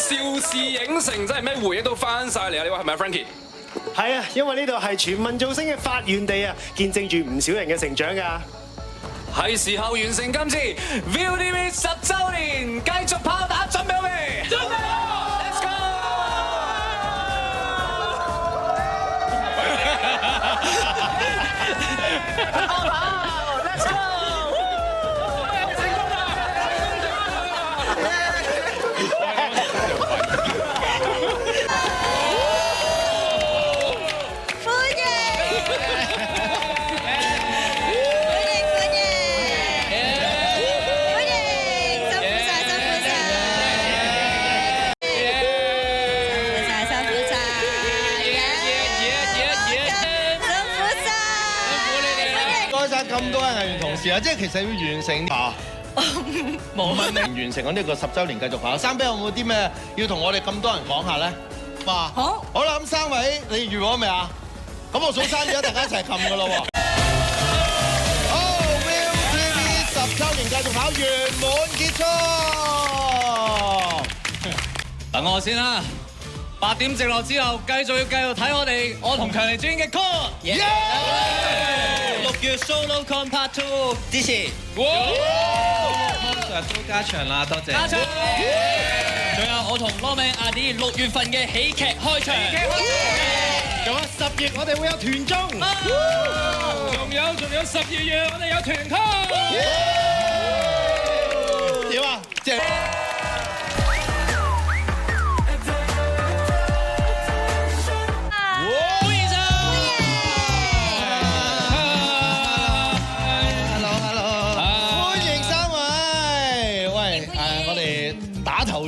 邵氏影城，真係咩回憶都翻晒嚟啊！呢位係咪 Frankie？係啊，因為呢度係全民造星嘅發源地啊，見證住唔少人嘅成長㗎。係時候完成今次 ViuTV 10週年，繼續炮打，準備好未？準備好 ，Let's go！ 咁多人藝員同事啊，即係其實要完成啊，冇問你完成咗呢個10週年繼續跑。三比有冇啲咩要同我哋咁多人講下咧？嘛好啦，咁三位你預咗未啊？咁我數3二1，大家一齊撳噶咯喎！好 ，ViuTV 10週年繼續跑圓滿結束。等我先啦，8點直落之後，繼續睇我同強尼專嘅 call。6月 Solo Con Part 2支持。通常都加場啦，多謝。加場。仲有我同羅美亞啲6月份嘅喜劇開場。仲有10月我哋會有團綜。仲有12月我哋有團購。點啊？謝。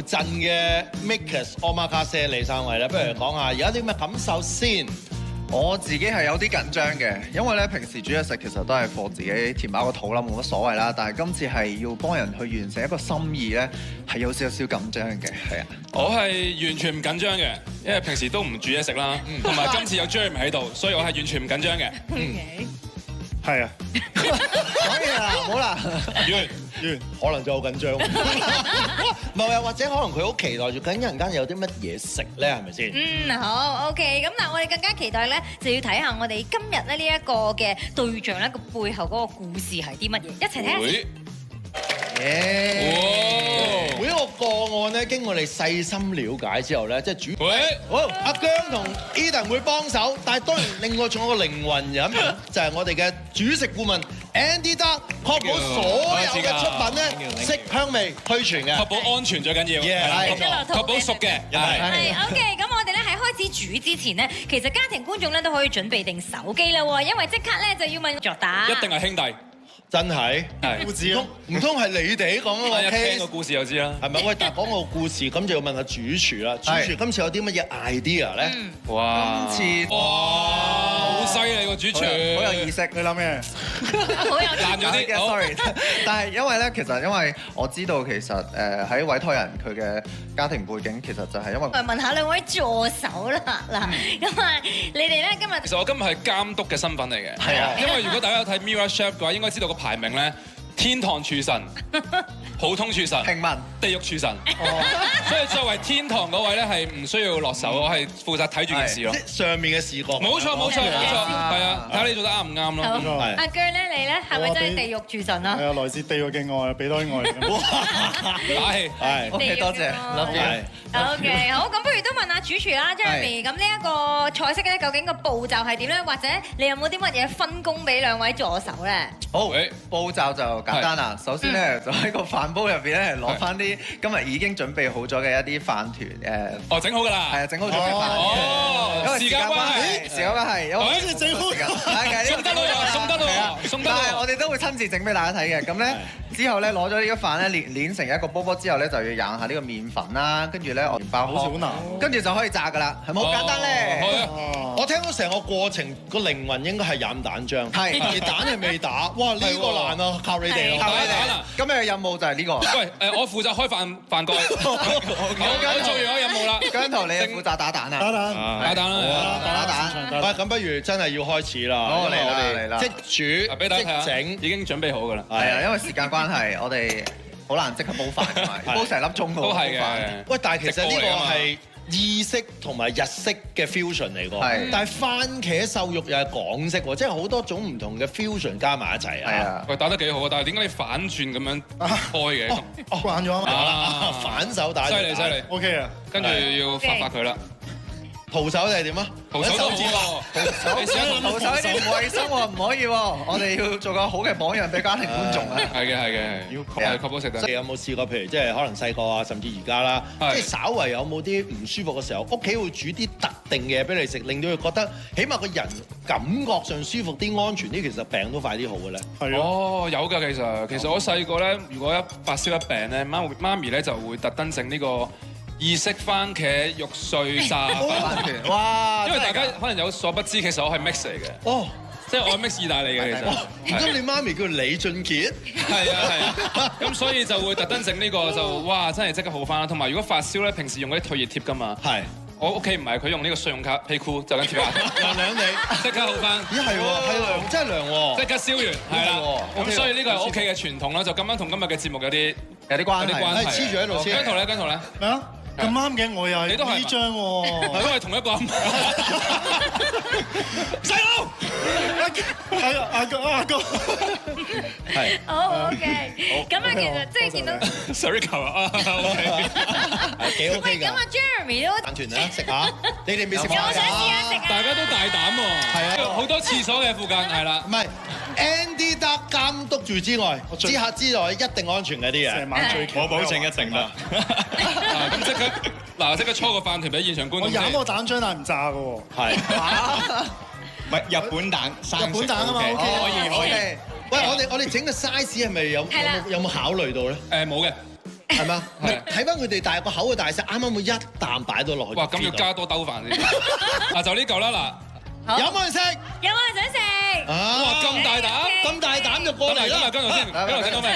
陣嘅 Makers Omakase 嚟3位咧，不如講下而家啲咩感受先。我自己係有啲緊張嘅，因為咧平時煮嘢食其實都係貨自己填飽個肚啦，冇乜所謂啦。但係今次係要幫人去完成一個心意咧，係有少少緊張嘅。係啊，我係完全唔緊張嘅，因為平時都唔煮嘢食啦，同埋今次有 Jeremy 喺度，所以我係完全唔緊張嘅。係啊，講嘢啦，好啦，完，可能就好緊張。唔係啊，或者可能佢好期待住緊一陣間有啲乜嘢食咧，係咪先？好 OK。咁嗱，我哋更加期待咧，就要睇下我哋今日咧呢一個嘅對象咧個背後嗰個故事係啲乜嘢，一齊睇下先。每一個個案咧，經過我哋細心了解之後咧，即係阿姜同 Eden 會幫手，但係當然另外仲有個靈魂人，就係我哋嘅主食顧問 Andy Duck，確保所有嘅出品咧色香味俱全嘅，確保安全最緊要，確保熟嘅。係 OK。咁我哋咧喺開始煮之前咧，其實家庭觀眾咧都可以準備定手機啦喎，因為即刻咧就要問作答。一定係兄弟。真係，故事唔通係你哋講嗰個 case？ 聽個故事就知啦。係咪？喂，但係講個故事，咁就要問下主廚啦。主廚今次有啲乜嘢 idea 咧？哇！今次好犀利個主廚，好有意識。你諗咩？好有爛咗啲嘅 sorry。但係因為咧，其實因為我知道其實喺委託人佢嘅家庭背景，其實就係因為問下兩位助手啦。嗱，咁啊，你哋咧今日其實我今日係監督嘅身份嚟嘅。係啊，因為如果大家有睇 Mirror Chef 嘅話，應該知道個排名咧，天堂廚神、普通廚神、平民、地獄廚神。所以作為天堂嗰位咧，係唔需要落手，我係負責睇住件事咯。即上面嘅視覺。冇錯，係啊，睇下你做得啱唔啱咯。阿姜咧，你咧係咪真係地獄廚神啊？係啊，來自地獄嘅愛，俾多啲愛。打氣係。OK，多謝。OK， 好，咁不如都問下主廚啦 ，Jeremy。咁呢一個菜式咧，究竟個步驟係點咧？或者你有冇啲乜嘢分工俾兩位助手咧？好，步驟就簡單啦。首先咧，就喺個飯煲入邊咧，攞翻啲今日已經準備好咗嘅一啲飯團哦，整好㗎啦。係啊，整好咗嘅飯團。因為時間關係，因為整好咗。送得咯，送得咯。但係我哋都會親自整俾大家睇嘅。咁咧之後咧，攞咗呢個飯咧攣成一個波波之後咧，就要釀下呢個麵粉啦，跟住咧我麵包糠，好難，跟住就可以炸㗎啦，係咪好簡單咧？我聽到成個過程個靈魂應該係飲蛋漿，係而蛋係未打。哇！呢個難啊，靠你哋咯。今日嘅任務就係呢個。喂，我負責開飯蓋。我做完我任務啦。姜濤，你負責打蛋啊？打蛋啦，打蛋。喂，咁不如真係要開始啦。好，嚟啦。即煮，俾大家睇下，整，已經準備好㗎啦。係啊，因為時間關係，我哋好難即刻煲飯㗎嘛，煲成粒鐘都係嘅。喂，但係其實呢個係意式同埋日式嘅 fusion 嚟㗎，係但係番茄瘦肉又係港式喎，即係好多種唔同嘅 fusion 加埋一齊啊！係啊，喂，打得幾好啊！但係點解你反轉咁樣開嘅？慣咗啊嘛，啊，反手打，犀利犀利。 OK 啊，跟住要發佢啦。徒手定係點啊？徒手都好喎，你試下徒手呢啲唔衞生喎，唔可以喎，我哋要做個好嘅榜樣俾家庭觀眾啊！係嘅係嘅，要確保食得。你有冇試過？譬如即係可能細個啊，甚至而家啦，即係稍為有冇啲唔舒服嘅時候，屋企會煮啲特定嘅嘢俾你食，令到佢覺得起碼個人感覺上舒服啲、安全啲，其實病都快啲好嘅咧。係啊，哦，有㗎，其實我細個咧，如果一發燒一病咧，媽咪咧就會特登整呢個意式番茄肉碎炸飯。哇！因為大家可能有所不知，其實我係 mix 嚟嘅。哦，即係我係 mix 意大利嘅其實。唔通你媽咪叫李俊傑？係啊，咁所以就會特登整呢個就哇真係即刻好翻啦。同埋如果發燒咧，平時用嗰啲退熱貼㗎嘛。係。我屋企唔係佢用呢個信用卡皮箍就咁貼下，涼你，即刻好翻。咦係喎，係涼，真係涼喎。即刻燒完，係啦。咁所以呢個係屋企嘅傳統啦，就咁啱同今日嘅節目有啲關係。黐住喺度先。姜濤咧，姜濤咧。咩啊？咁啱嘅，我又係你都係呢張喎，都係同一個阿媽。細佬，阿哥，係。好 OK。咁啊，其實即係見到 Sorry 球啊，OK。幾 OK 㗎。咁啊，Jeremy 都飯團啊，食下。你哋未食我想試下食啊。大家都大膽喎。係啊。好多廁所嘅附近係啦。唔係 Andy 得監督住之外，之下之內一定安全嘅啲嘢。成晚最強，我保證一定得。咁即刻即刻搓個飯團俾現場觀眾。我飲個蛋漿但係唔炸嘅喎。係。唔係日本蛋，日本蛋啊嘛，可以。喂，我哋整嘅 size 係咪有冇考慮到咧？冇嘅。係嘛？睇翻佢哋大個口嘅大細，啱啱會一啖擺到落去。哇！咁要加多兜飯先。嗱，就呢嚿啦嗱。有冇人食？有冇人想食？哇！咁大膽，咁大膽就過嚟啦！跟頭先，到未？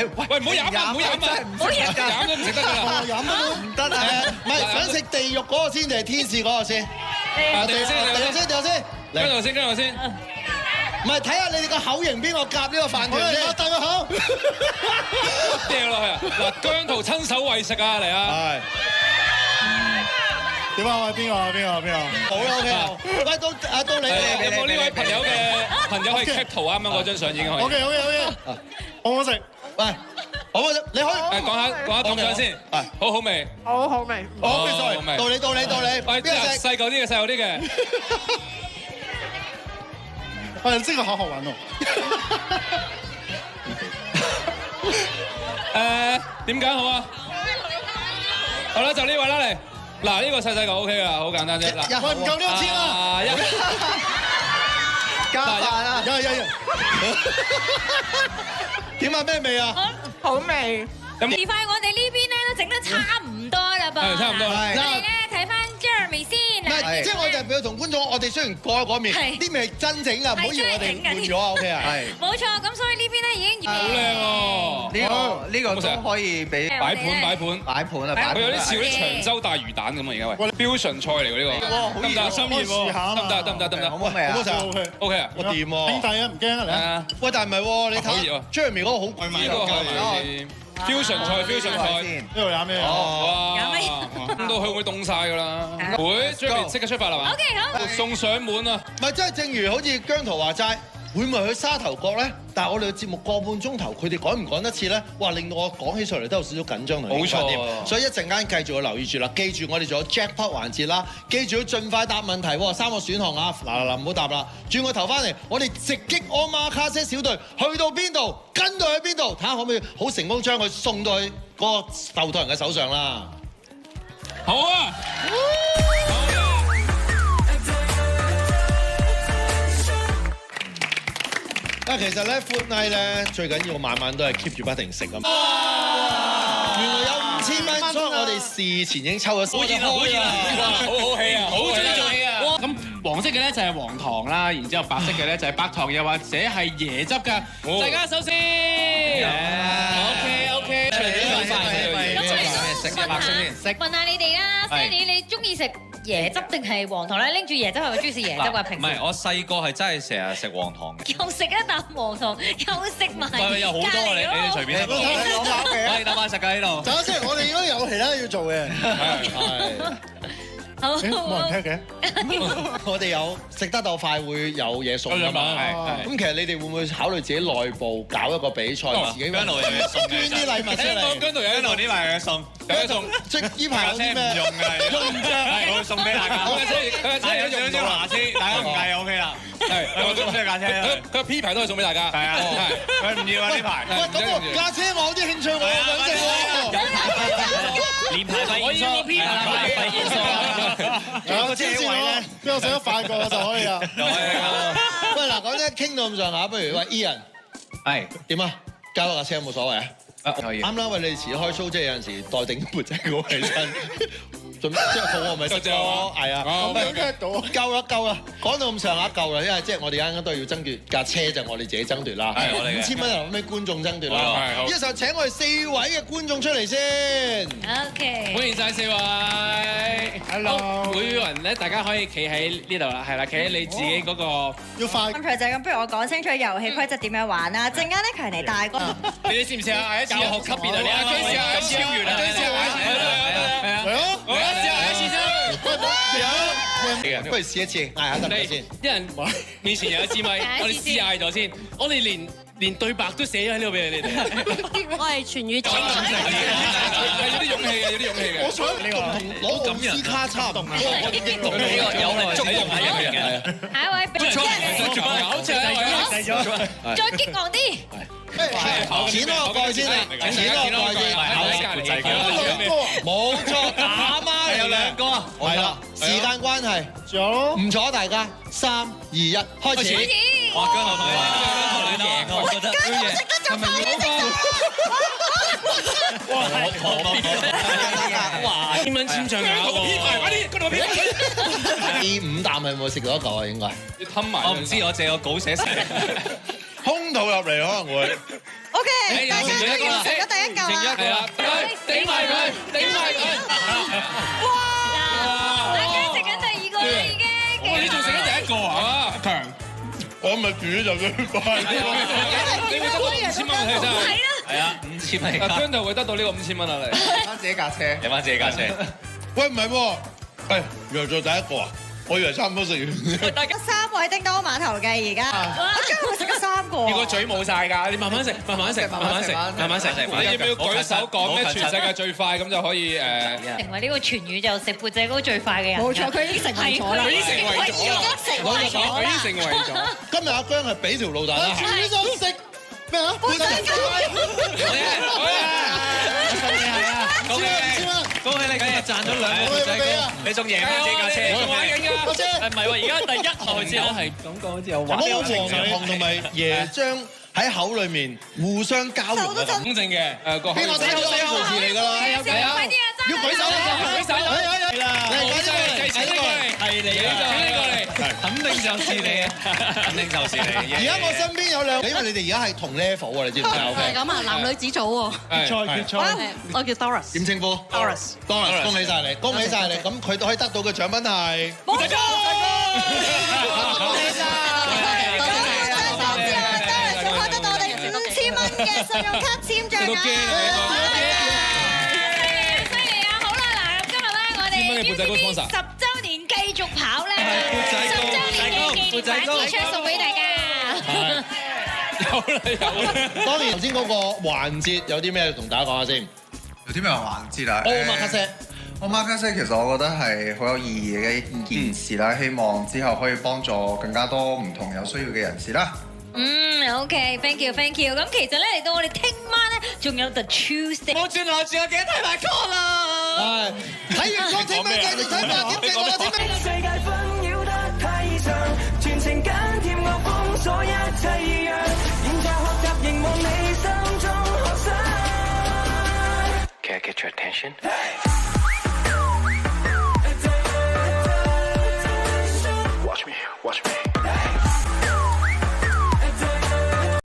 誒喂，唔好飲啊！唔好飲啊！唔好飲飲都唔食得㗎啦。飲都唔得啊！唔係想食地獄嗰個先定係天使嗰個先？地獄先。跟頭先。唔係睇下你哋個口型邊個夾呢個飯團先。大個口。掉落去啊！嗱，姜濤親手餵食啊，嚟啊！係。點啊？邊個？好啦 OK。喂，到你有冇呢位朋友可以 cap 圖啱啱嗰張相已經可以。OK。好唔好食？喂，好唔好？你可以講下動相先。係，好好味。好味。好味。到你。喂，邊個食？細嚿啲嘅。我哋即係學穩喎。點揀好啊？好啦，就呢位啦嚟。嗱，呢個細個 OK 噶，好簡單啫。嗱，喂，唔夠呢個籤啊！加飯啊！有。點啊？咩味啊？好味。而快我哋呢邊咧都整得差唔多啦噃。係差唔多啦。我哋咧睇翻 Jeremy 先。唔係，即係我就係俾佢同觀眾，我哋雖然過喺嗰面，啲味係真整㗎，唔好以為我哋換咗啊 OK 啊。係。冇錯，咁所以呢邊咧已經好靚喎。呢個都可以俾擺盤啊！佢有啲似啲長洲大魚蛋咁啊！而家喂，標準菜嚟㗎呢個。哇，好熱啊！心意喎，得。好唔好味啊？好唔好食 OK 啊，我掂喎。兄弟啊，唔驚啊你。喂，但係唔係喎？你睇 Jeremy 嗰個好貴呢個係fusion菜。呢度有咩？哇！有咩？凍到佢會凍晒㗎啦。會 Jeremy 即刻出發啦嘛 OK 好。送上門啊！唔係，真係正如好似姜濤話齋，會唔會去沙頭角咧？但係我哋嘅節目個半鐘頭，佢哋趕唔趕得切咧？哇！令到我講起上嚟都有少少緊張同興奮添。所以一陣間繼續要留意住啦，記住我哋仲有 Jackpot 環節啦，記住要盡快答問題喎，3個選項啊！嗱唔好答啦，轉個頭翻嚟，我哋直擊阿馬卡西小隊去到邊度，跟到去邊度，睇下可唔可以好成功將佢送到去嗰個受託人嘅手上啦！好啊！其實咧 Food Night 咧最緊要晚晚都係 keep 住不停食啊嘛！原來有5000蚊，所以我哋事前已經抽咗。好熱啊！好氣啊！好中意做戲啊！咁黃色嘅咧就係黃糖啦，然之後白色嘅咧就係白糖，又或者係椰汁㗎。大家手先。OK。問下你哋啦，Sandy 你中意食椰汁定係黃糖咧？拎住椰汁係咪中意食椰汁啊？平時唔係，我細個係真係成日食黃糖嘅。又食一啖黃糖，又食埋。有好多啊！你哋隨便食。我哋打翻食㗎呢度。等下先，我哋應該有其他要做嘅。係。好，冇人聽嘅。我哋有食得鬥快會有嘢送㗎嘛？咁其實你哋會唔會考慮自己內部搞一個比賽，自己姜濤有嘢送捐啲禮物出嚟？姜濤有啲禮物送，有嘢送。即呢排有啲咩？唔用㗎，用唔着，我會送俾大家。係有少少瑕疵，大家唔介意 OK 啦。係，我中意架車。佢 P 牌都係送俾大家。係啊，佢唔要啊呢排。喂，咁架車我有啲興趣，我想食喎。連排費現數，連排費現數。有個車位咧，俾我食得快過就可以啦。喂，嗱，講真，傾到咁上下，不如喂 Ian，係點啊？交多架車有冇所謂啊？可以。啱啦，喂，你哋遲開 show，即係有陣時代定缽仔嗰起身。即係肚餓咪食咗，係啊，夠啦，講到咁上下夠啦，因為即係我哋啱啱都係要爭奪架車，就我哋自己爭奪啦。5000蚊又俾觀眾爭奪啦。呢個時候請我哋4位嘅觀眾出嚟先。OK。歡迎晒4位。Hello。每個人咧，大家可以企喺呢度啦，係啦，企喺你自己嗰個。要快。咁佢就咁，不如我講清楚遊戲規則點樣玩啦。陣間咧，強尼大哥。你哋試唔試啊？教學級別啊！你阿 J 試下，超越啊！係啊。不如試一次，嗌下得唔得先？啲人面前有一支咪，我哋試嗌咗先。我哋連對白都寫咗喺呢度俾你哋。我係全宇宙。有啲勇氣嘅，有啲勇氣嘅。我想呢個攞奧斯卡差唔多。我啲激動呢個有係觸動喺人嘅。下一位俾再激昂啲。剪開個蓋先啦，剪開個蓋先。冇錯，打孖有2個，係啦。時間關係，唔阻大家，3、2、1，開始。哇，姜濤你贏，我覺得要贏。係咪哇！10蚊簽獎啊！第5啖係冇食到一嚿啊，應該。要吞埋。我唔知，我借個稿寫成。空肚入嚟可能會。OK，大家都要食咗第一嚿啦。係啊，頂埋佢，頂埋佢。大家食緊第2個啦已經。你仲食緊第1個啊？強，我咪煮就佢快。你會得到5000蚊係真係。係啦。係啊，5000蚊。姜濤會得到呢個5000蚊啊！你攞翻自己架車，有翻自己架車。喂，唔係喎，原來做第1個啊！我以為差唔多食完。大家3位叮當碼頭嘅而家，我今日會食咗3個。如果嘴冇晒㗎，你慢慢食，慢慢食，慢慢食，慢慢食。你要唔要舉手講咩全世界最快咁就可以成為呢個全宇宙食缽仔糕最快嘅人。冇錯，佢已經成為咗啦。佢已經成為咗。佢已經成為咗。今日阿姜係俾條路大家行。全部食咩啊？缽仔糕。恭喜你今日賺咗2個缽仔糕，你仲贏翻自己架車。仲玩緊㗎？唔係喎，而家第1台先係咁講之後玩。冇黃糖同埋椰漿喺口裏面互相交融啊！公正嘅邊個邊個睇到4號字嚟㗎啦？係啊，要舉手，舉手，係啦，計錢過嚟，係你過嚟，肯定就是你啊，肯定就是你。而家我身邊有2個，因為你哋而家係同 level 啊，你知唔知啊？係咁啊，男女子組喎。決賽，我叫 Doris。點稱呼 ？Doris，恭喜晒你，恭喜晒你。咁佢都可以得到嘅獎品係冇錯。恭喜晒！嘅信用卡簽獎啊！犀利啊！好啦，嗱，今日咧我哋 UCB 10週年繼續跑咧，10週年嘅紀念版 T-shirt 送俾大家。有啦。當然頭先嗰個環節有啲咩同大家講下先？有啲咩環節啊？Omakase 其實我覺得係好有意義嘅一件事啦，希望之後可以幫助更加多唔同有需要嘅人士啦。OK，thank you，thank you。咁其實咧嚟到我哋聽晚咧，仲有 The Tuesday。冇轉來轉，我記得睇埋 call 啦。睇完歌聽晚繼續睇8點正啦，點咩？世界紛擾得太異常，全程緊貼我封鎖一切異樣，現在學習凝望你心中學生。Can I get your attention? Watch me, watch me.